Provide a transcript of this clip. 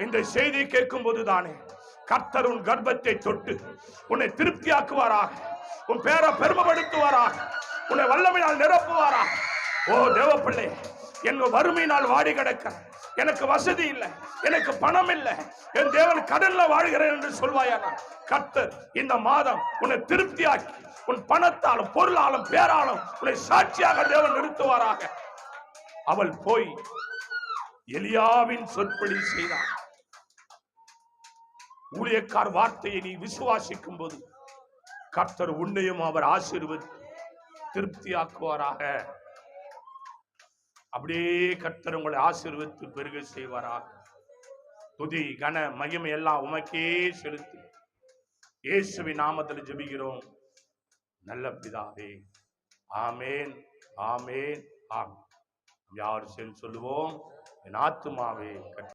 இந்த செய்தியை கேட்கும் போதுதானே கர்த்தர் உன் கர்ப்பத்தை தொட்டு உன்னை திருப்தியாக்குவாராக, உன் பேரை பெருமைப்படுத்துவாராக, உன்னை வல்லமையால் நிரப்புவாராக. ஓ தேவ பிள்ளை, என் வறுமையினால் வாடி கிடக்க, எனக்கு வசதி இல்லை, எனக்கு பணம் இல்லை, என் தேவன் கடல்ல வாழ்கிறேன் என்று சொல்வாயா? கர்த்தர் இந்த மாதம் உன்னை திருப்தியாக்கி உன் பணத்தாலும் பொருளாலும் பேராலும் உன்னை சாட்சியாக தேவன் நிறுத்துவாராக. அவள் போய் எலியாவின் சொற்படி செய்தார். ஊழியக்கார் வார்த்தையை நீ விசுவாசிக்கும் போது கர்த்தர் உன்னையும் அவர் ஆசீர்வதித்து திருப்தியாக்குவாராக. அப்படியே கர்த்தர் உங்களை ஆசீர்வதித்து பெருக செய்வாராக. துதி கன மகிமை எல்லாம் உமக்கே செலுத்தி இயேசுவின் நாமத்தில் ஜெபிக்கிறோம் நல்ல பிதாவே. ஆமேன், ஆமேன், ஆமேன். யார் சேர்ந்து சொல்லுவோம், என் ஆத்துமாவே